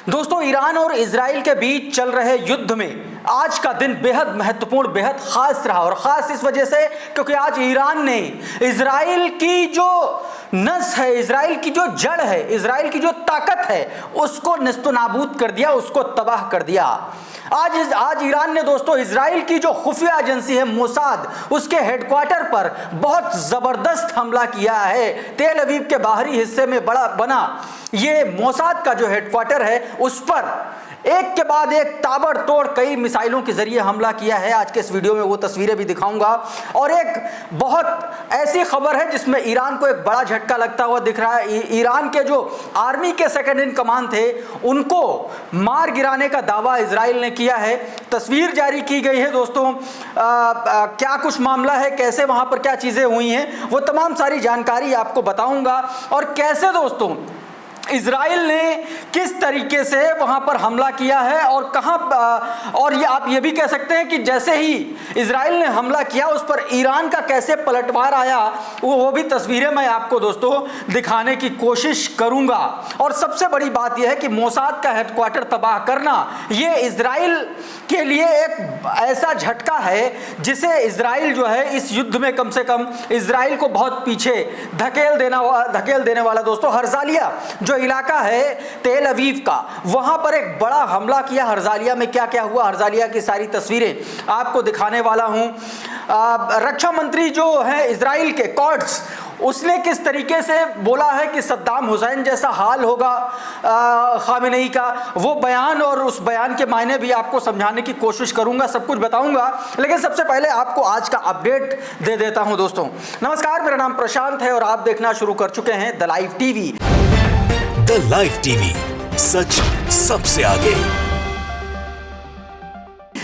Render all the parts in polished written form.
दोस्तों, ईरान और इजराइल के बीच चल रहे युद्ध में आज का दिन बेहद महत्वपूर्ण, बेहद खास रहा। और खास इस वजह से क्योंकि आज ईरान ने इजराइल की जो नस है, इजराइल की जो जड़ है, इजराइल की जो ताकत है, उसको नेस्तनाबूद कर दिया, उसको तबाह कर दिया। आज ईरान ने दोस्तों इजराइल की जो खुफिया एजेंसी है मोसाद, उसके हेडक्वार्टर पर बहुत जबरदस्त हमला किया है। तेल अवीव के बाहरी हिस्से में बना ये मोसाद का जो हेडक्वार्टर है, उस पर एक के बाद एक ताबड़तोड़ कई मिसाइलों के जरिए हमला किया है। आज के इस वीडियो में वो तस्वीरें भी दिखाऊंगा। और एक बहुत ऐसी खबर है जिसमें ईरान को एक बड़ा झटका लगता हुआ दिख रहा है। ईरान के जो आर्मी के सेकंड इन कमांड थे, उनको मार गिराने का दावा इजराइल ने किया है। तस्वीर जारी की गई है दोस्तों। क्या कुछ मामला है, कैसे वहां पर क्या चीजें हुई हैं, वो तमाम सारी जानकारी आपको बताऊंगा। और कैसे दोस्तों इजराइल ने किस तरीके से वहां पर हमला किया है और कहां, और ये आप ये भी कह सकते हैं कि जैसे ही इजराइल ने हमला किया उस पर ईरान का कैसे पलटवार आया, वो भी तस्वीरें मैं आपको दोस्तों दिखाने की कोशिश करूंगा। और सबसे बड़ी बात यह है कि मोसाद का हेडक्वार्टर तबाह करना ये इजराइल के लिए एक ऐसा झटका है जिसे इजराइल जो है इस युद्ध में कम से कम इजराइल को बहुत पीछे धकेल देने वाला। दोस्तों, हर्जालिया जो इलाका है तेल अवीव का, वहां पर एक बड़ा हमला किया। हर्जालिया में क्या क्या हुआ, हर्जालिया की सारी तस्वीरें आपको दिखाने वाला हूं। रक्षा मंत्री जो है इजराइल के कॉट्स, उसने किस तरीके से बोला है कि सद्दाम हुसैन जैसा हाल होगा खामेनेई का, वो बयान और उस बयान के मायने भी आपको समझाने की कोशिश करूंगा, सब कुछ बताऊंगा। लेकिन सबसे पहले आपको आज का अपडेट दे देता हूं। दोस्तों नमस्कार, मेरा नाम प्रशांत है और आप देखना शुरू कर चुके हैं the live TV. The live TV, सच सबसे आगे।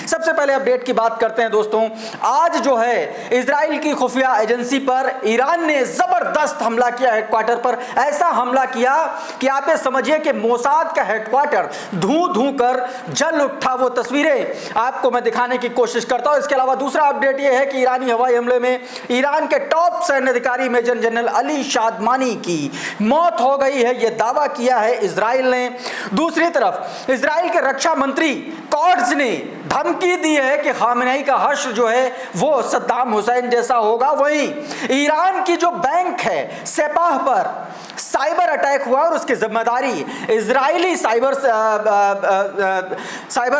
सबसे पहले अपडेट की बात करते हैं दोस्तों। आज जो है इजराइल की खुफिया एजेंसी पर ईरान ने जबरदस्त हमला किया, हेडक्वार्टर पर ऐसा हमला किया कि आप ये समझिए कि मोसाद का हेडक्वार्टर धू कर जल उठा। वो तस्वीरें आपको मैं दिखाने की कोशिश करता हूं। इसके अलावा दूसरा अपडेट ये है कि ईरानी हवाई हमले में ईरान के टॉप सैन्य अधिकारी मेजर जनरल अली शादमानी की मौत हो गई है, यह दावा किया है इजराइल ने। दूसरी तरफ इजराइल के रक्षा मंत्री कॉट्स ने धमकी दी है कि खामेनेई का हश्र जो है वो सद्दाम हुसैन जैसा होगा। वहीं ईरान की जो बैंक है सेपाह पर साइबर अटैक हुआ और उसकी जिम्मेदारी इजरायली साइबर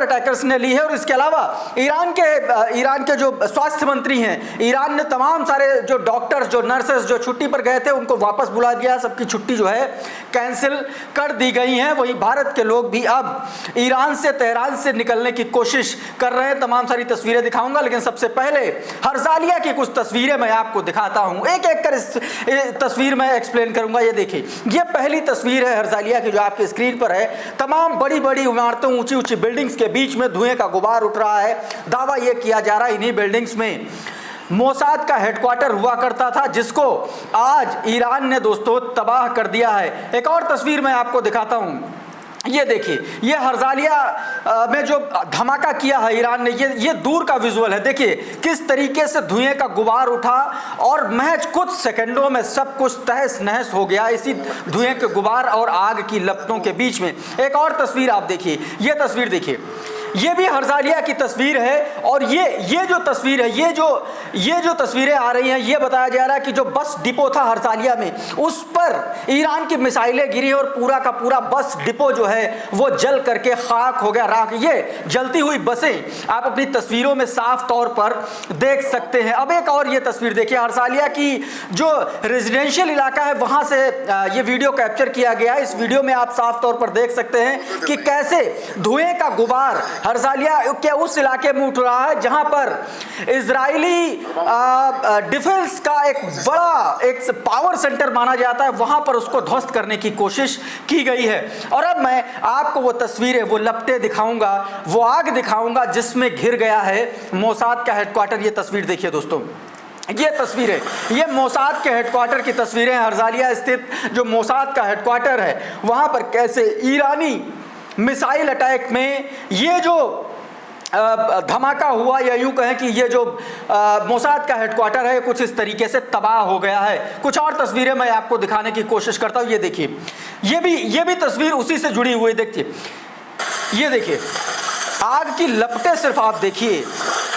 अटैकर्स ने ली है। और इसके अलावा ईरान के जो स्वास्थ्य मंत्री हैं, ईरान ने तमाम सारे जो डॉक्टर्स, जो नर्सेस जो छुट्टी पर गए थे, उनको वापस बुला दिया। सबकी छुट्टी जो है कैंसिल कर दी गई है। वहीं भारत के लोग भी अब ईरान से, तेहरान से निकलने की कोशिश कर रहे हैं। तमाम सारी तस्वीरें दिखाऊंगा, लेकिन सबसे पहले हर्जालिया की कुछ तस्वीरें मैं आपको दिखाता हूं। एक एक कर इस तस्वीर में एक्सप्लेन करूंगा। ये देखिए, ये पहली तस्वीर है हर्जालिया की जो आपकी स्क्रीन पर है। तमाम बड़ी बड़ी इमारतों, ऊंची ऊंची बिल्डिंग्स के बीच में धुएं का गुबार उठ रहा है। दावा यह किया जा रहा है इन्हीं बिल्डिंग्स में मोसाद का हेडक्वार्टर हुआ करता था, जिसको आज ईरान ने दोस्तों तबाह कर दिया है। एक और तस्वीर मैं आपको दिखाता हूं। ये देखिए, ये हर्जालिया में जो धमाका किया है ईरान ने, ये दूर का विजुअल है। देखिए किस तरीके से धुएं का गुबार उठा और महज कुछ सेकंडों में सब कुछ तहस नहस हो गया इसी धुएं के गुबार और आग की लपटों के बीच में। एक और तस्वीर आप देखिए, ये तस्वीर देखिए, ये भी हर्जालिया की तस्वीर है। और ये जो तस्वीर है, ये जो तस्वीरें आ रही हैं, ये बताया जा रहा है कि जो बस डिपो था हर्जालिया में, उस पर ईरान की मिसाइलें गिरी और पूरा का पूरा बस डिपो जो है वो जल करके खाक हो गया, राख। ये जलती हुई बसें आप अपनी तस्वीरों में साफ तौर पर देख सकते हैं। अब एक और ये तस्वीर देखिए, हर्जालिया की जो रेजिडेंशियल इलाका है वहां से ये वीडियो कैप्चर किया गया है। इस वीडियो में आप साफ तौर पर देख सकते हैं कि कैसे धुएं का गुबार हर्जालिया के उस इलाके में उठ रहा है जहां पर इजरायली डिफेंस का एक बड़ा पावर सेंटर माना जाता है, वहां पर उसको ध्वस्त करने की कोशिश की गई है। और अब मैं आपको वो तस्वीरें, वो लपटें दिखाऊंगा, वो आग दिखाऊंगा जिसमें घिर गया है मोसाद का हेडक्वार्टर। ये तस्वीर देखिए दोस्तों, ये तस्वीरें, ये मोसाद के हेडक्वार्टर की तस्वीरें। हर्जालिया स्थित जो मोसाद का हेडक्वार्टर है, वहां पर कैसे ईरानी मिसाइल अटैक में ये जो धमाका हुआ, या यूं कहें कि ये जो मोसाद का हेडक्वार्टर है कुछ इस तरीके से तबाह हो गया है। कुछ और तस्वीरें मैं आपको दिखाने की कोशिश करता हूं। ये देखिए, ये भी तस्वीर उसी से जुड़ी हुई। देखिए ये देखिए आग की लपटें, सिर्फ आप देखिए,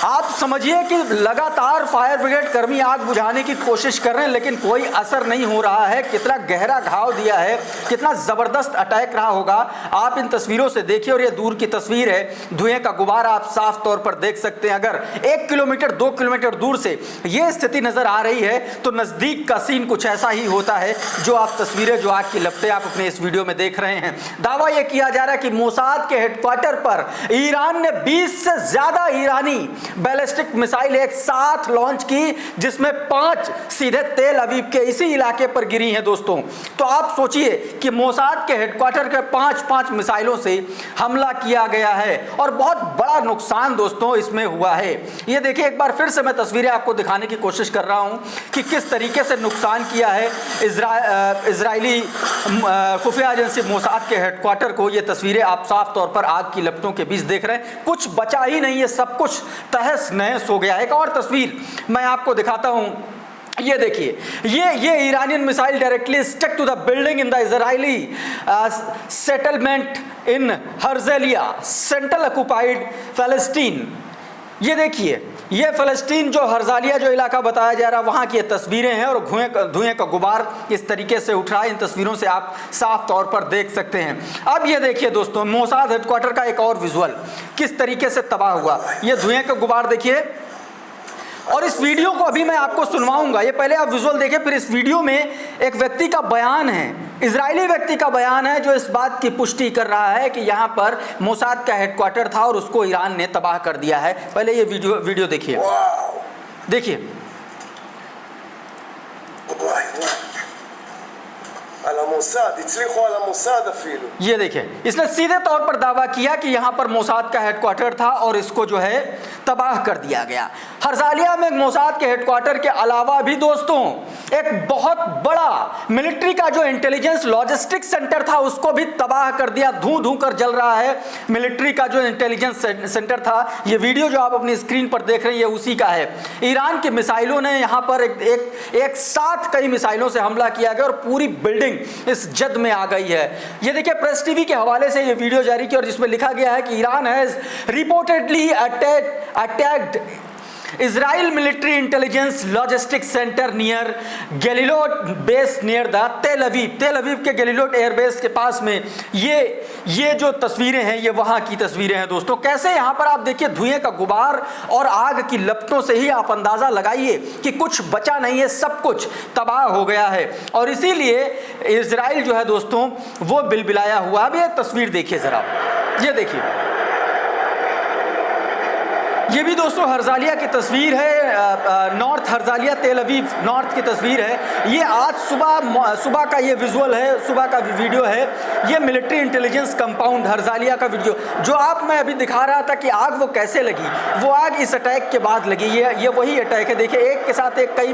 आप समझिए कि लगातार फायर ब्रिगेड कर्मी आग बुझाने की कोशिश कर रहे हैं लेकिन कोई असर नहीं हो रहा है। कितना गहरा घाव दिया है, कितना ज़बरदस्त अटैक रहा होगा, आप इन तस्वीरों से देखिए। और ये दूर की तस्वीर है, धुएं का गुबार आप साफ तौर पर देख सकते हैं। अगर 1 किलोमीटर 2 किलोमीटर दूर से ये स्थिति नज़र आ रही है तो नज़दीक का सीन कुछ ऐसा ही होता है जो आप तस्वीरें, जो आग की लपटें आप अपने इस वीडियो में देख रहे हैं। दावा यह किया जा रहा है कि मोसाद के हेडक्वार्टर पर ईरान ने 20 से ज़्यादा ईरानी बैलिस्टिक मिसाइल एक साथ लॉन्च की, जिसमें 5 सीधे तेल अवीव के इसी इलाके पर गिरी हैं दोस्तों। तो आप सोचिए कि मोसाद के हेडक्वार्टर के 5 मिसाइलों से हमला किया गया है और बहुत बड़ा नुकसान दोस्तों इसमें हुआ है। ये देखिए, एक बार फिर से मैं तस्वीरें आपको दिखाने की कोशिश कर रहा हूं कि किस तरीके से नुकसान किया है इजरायली खुफिया एजेंसी मोसाद के हेडक्वार्टर को। ये तस्वीरें आप साफ तौर पर आग की लपटों के बीच देख रहे हैं, कुछ बचा ही नहीं है, सब कुछ तहस नहस हो गया है। एक और तस्वीर मैं आपको दिखाता हूं, ये देखिए, ये Iranian missile directly stuck to the building in the Israeli settlement in Herzliya, central occupied फलस्तीन। ये देखिए, ये फ़लस्तीन जो हर्जालिया जो इलाका बताया जा रहा है, वहाँ की ये तस्वीरें हैं और धुएं का गुबार इस तरीके से उठ रहा है। इन तस्वीरों से आप साफ तौर पर देख सकते हैं। अब ये देखिए दोस्तों, मोसाद हेडक्वार्टर का एक और विजुअल किस तरीके से तबाह हुआ। ये धुएं का गुबार देखिए, और इस वीडियो को अभी मैं आपको सुनवाऊंगा। ये पहले आप विजुअल देखें, फिर इस वीडियो में एक व्यक्ति का बयान है, इजरायली व्यक्ति का बयान है, जो इस बात की पुष्टि कर रहा है कि यहाँ पर मोसाद का हेडक्वार्टर था और उसको ईरान ने तबाह कर दिया है। पहले ये वीडियो देखिए, देखिए। ये देखिए, इसने सीधे तौर पर दावा किया कि यहाँ पर मोसाद का हेडक्वार्टर था और इसको जो है तबाह कर दिया गया। हर्जालिया में मोसाद के हेडक्वार्टर के अलावा भी दोस्तों एक बहुत बड़ा मिलिट्री का जो इंटेलिजेंस लॉजिस्टिक्स सेंटर था उसको भी तबाह कर दिया। धू कर जल रहा है मिलिट्री का जो इंटेलिजेंस सेंटर था। ये वीडियो जो आप अपनी स्क्रीन पर देख रहे हैं ये उसी का है। ईरान की मिसाइलों ने यहाँ पर एक साथ कई मिसाइलों से हमला किया गया और पूरी बिल्डिंग इस जद में आ गई है। ये देखिए, प्रेस टीवी के हवाले से ये वीडियो जारी की और जिसमें लिखा गया है कि Iran has reportedly attacked Israel military intelligence logistics center near Galileo base near the Tel Aviv के Galileo एयरबेस के पास में ये जो तस्वीरें हैं ये वहाँ की तस्वीरें हैं दोस्तों। कैसे यहाँ पर आप देखिए धुएं का गुबार और आग की लपटों से ही आप अंदाज़ा लगाइए कि कुछ बचा नहीं है, सब कुछ तबाह हो गया है। और इसीलिए इजराइल जो है दोस्तों वो बिलबिलाया हुआ। अब ये तस्वीर देखिए ज़रा, ये देखिए, ये भी दोस्तों हर्जालिया की तस्वीर है, नॉर्थ हर्जालिया तेल अवीव नॉर्थ की तस्वीर है। ये आज सुबह का ये विजुअल है, सुबह का वीडियो है। ये मिलिट्री इंटेलिजेंस कंपाउंड हर्जालिया का वीडियो जो मैं अभी दिखा रहा था कि आग वो कैसे लगी, वो आग इस अटैक के बाद लगी। ये वही अटैक है। देखिए, एक के साथ एक कई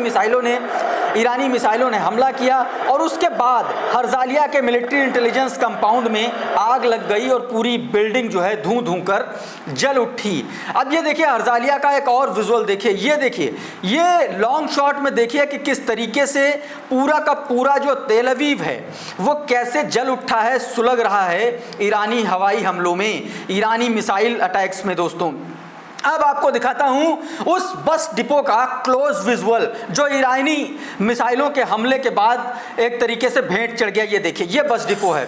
ईरानी मिसाइलों ने हमला किया और उसके बाद हर्जालिया के मिलिट्री इंटेलिजेंस कंपाउंड में आग लग गई और पूरी बिल्डिंग जो है धू कर जल उठी। अब ये देखिए हर्जालिया का एक और विजुअल देखिए, ये देखिए, ये लॉन्ग शॉट में देखिए कि किस तरीके से पूरा का पूरा जो तेल अवीव है वो कैसे जल उठा है, सुलग रहा है ईरानी हवाई हमलों में, ईरानी मिसाइल अटैक्स में दोस्तों। अब आपको दिखाता हूं उस बस डिपो का क्लोज विजुअल जो ईरानी मिसाइलों के हमले के बाद एक तरीके से भेंट चढ़ गया। ये देखिए, ये बस डिपो है,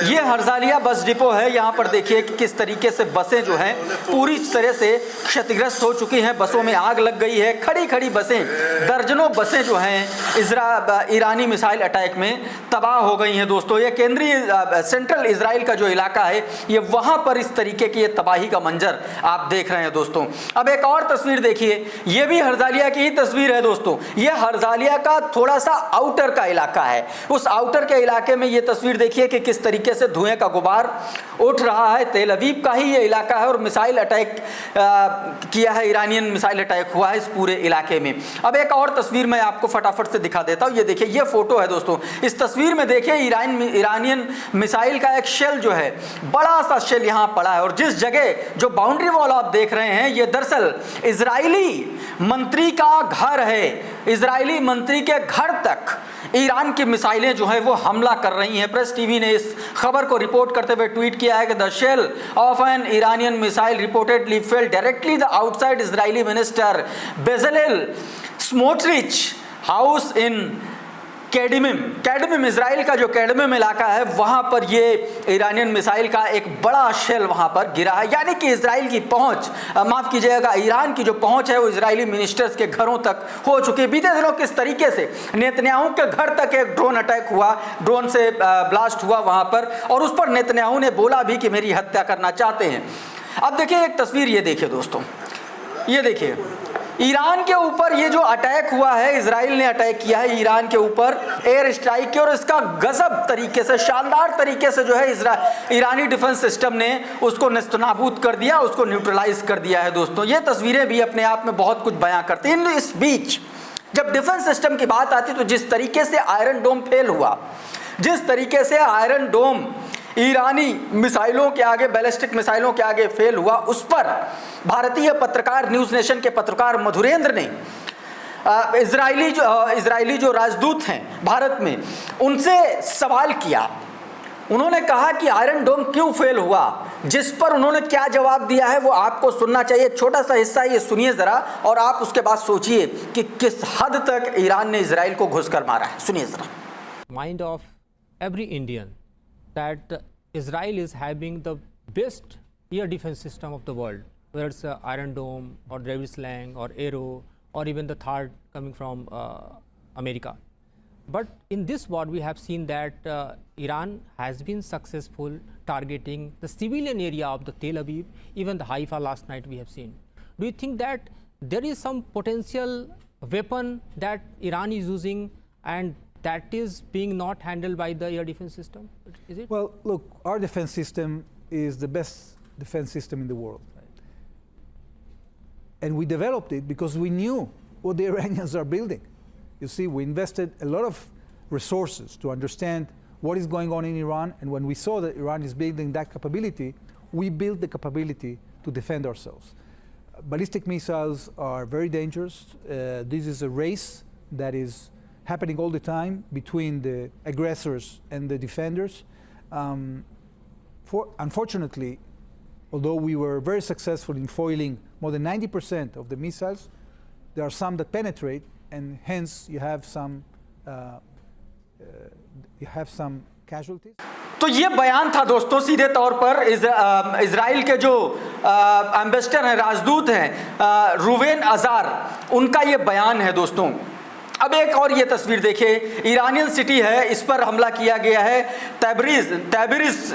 ये हर्जालिया बस डिपो है। यहाँ पर देखिए कि किस तरीके से बसें जो हैं पूरी तरह से क्षतिग्रस्त हो चुकी हैं, बसों में आग लग गई है। खड़ी बसें, दर्जनों बसें जो हैं ईरानी मिसाइल अटैक में तबाह हो गई हैं दोस्तों। ये केंद्रीय सेंट्रल इजराइल का जो इलाका है ये वहाँ पर इस तरीके की ये तबाही का मंजर आप देख रहे हैं दोस्तों। अब एक और तस्वीर देखिए, ये भी हर्जालिया की ही तस्वीर है दोस्तों। ये हर्जालिया का थोड़ा सा आउटर का इलाका है। उस आउटर के इलाके में ये तस्वीर देखिए कि किस तरीके से धुएं का गुबार उठ रहा है। तेल अवीव का ही ये इलाका है और मिसाइल अटैक किया है, ईरानियन मिसाइल अटैक हुआ है इस पूरे इलाके में। अब एक और तस्वीर मैं आपको फटाफट से दिखा देता हूँ। ये देखिए, ये फोटो है दोस्तों। इस तस्वीर में देखिए ईरानियन मिसाइल का एक शेल जो है, बड़ा सा शेल यहाँ पड़ा है और जिस जगह जो बाउंड्री वॉल आप देख रहे हैं ये दरअसल इजरायली मंत्री का घर है। इजरायली मंत्री के घर तक ईरान की मिसाइलें जो है वो हमला कर रही हैं। प्रेस टीवी ने इस खबर को रिपोर्ट करते हुए ट्वीट किया है कि the shell of an Iranian missile reportedly fell directly the outside Israeli minister Bezalel Smotrich house in Kedumim Israel का जो कैडमिम इलाका है वहां पर ये ईरानियन मिसाइल का एक बड़ा शेल वहां पर गिरा है। यानी कि इजराइल की पहुंच, माफ कीजिएगा, ईरान की जो पहुंच है वो इजरायली मिनिस्टर्स के घरों तक हो चुकी है। बीते दिनों किस तरीके से नेतन्याहू के घर तक एक ड्रोन अटैक हुआ, ड्रोन से ब्लास्ट हुआ वहां पर, और उस पर नेतन्याहू ने बोला भी कि मेरी हत्या करना चाहते हैं। अब देखिए एक तस्वीर, ये देखिए दोस्तों, ये देखिए ईरान के ऊपर ये जो अटैक हुआ है, इजराइल ने अटैक किया है ईरान के ऊपर, एयर स्ट्राइक की, और इसका गजब तरीके से, शानदार तरीके से जो है ईरानी डिफेंस सिस्टम ने उसको नेस्तनाबूद कर दिया, उसको न्यूट्रलाइज कर दिया है। दोस्तों ये तस्वीरें भी अपने आप में बहुत कुछ बयां करती हैं। इस बीच जब डिफेंस सिस्टम की बात आती तो जिस तरीके से आयरन डोम फेल हुआ, जिस तरीके से आयरन डोम ईरानी मिसाइलों के आगे, बैलिस्टिक मिसाइलों के आगे फेल हुआ, उस पर भारतीय पत्रकार, न्यूज़ नेशन के पत्रकार मधुरेंद्र ने इजरायली जो राजदूत हैं भारत में, उनसे सवाल किया। उन्होंने कहा कि आयरन डोम क्यों फेल हुआ, जिस पर उन्होंने क्या जवाब दिया है वो आपको सुनना चाहिए। छोटा सा हिस्सा ये सुनिए जरा, और आप उसके बाद सोचिए कि किस हद तक ईरान ने इजराइल को घुसकर मारा है। सुनिए जरा। Mind of every Indian that Israel is having the best air defense system of the world, whether it's Iron Dome or David Sling or Arrow or even the third coming from America. But in this war we have seen that Iran has been successful targeting the civilian area of the Tel Aviv, even the Haifa last night we have seen. Do you think that there is some potential weapon that Iran is using and that is being not handled by the air defense system? Is it? Well, look, our defense system is the best defense system in the world. Right. And we developed it because we knew what the Iranians are building. You see, we invested a lot of resources to understand what is going on in Iran, and when we saw that Iran is building that capability, we built the capability to defend ourselves. Ballistic missiles are very dangerous. This is a race that is happening all the time between the aggressors and the defenders. Unfortunately, although we were very successful in foiling more than 90% of the missiles, there are some that penetrate, and hence you have some casualties. तो ये बयान था दोस्तों सीधे तौर पर Israel के जो एम्बेसडर हैं, राजदूत हैं, रूवेन अजार, उनका ये बयान है दोस्तों। अब एक और ये तस्वीर देखिए, ईरानियन सिटी है, इस पर हमला किया गया है, तैबरिज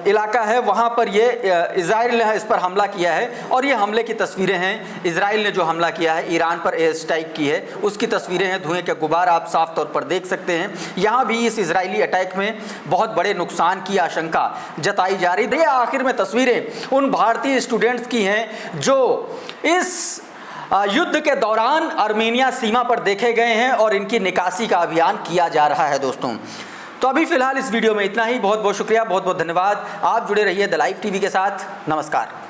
इलाका है, वहाँ पर ये इजराइल ने इस पर हमला किया है, और ये हमले की तस्वीरें हैं। इजराइल ने जो हमला किया है, ईरान पर एयर स्ट्राइक की है, उसकी तस्वीरें हैं। धुएं के गुबार आप साफ तौर पर देख सकते हैं। यहाँ भी इस इजरायली अटैक में बहुत बड़े नुकसान की आशंका जताई जा रही है। आखिर में तस्वीरें उन भारतीय स्टूडेंट्स की हैं जो इस युद्ध के दौरान आर्मेनिया सीमा पर देखे गए हैं, और इनकी निकासी का अभियान किया जा रहा है दोस्तों। तो अभी फिलहाल इस वीडियो में इतना ही। बहुत बहुत शुक्रिया, बहुत बहुत धन्यवाद। आप जुड़े रहिए द लाइव टीवी के साथ। नमस्कार।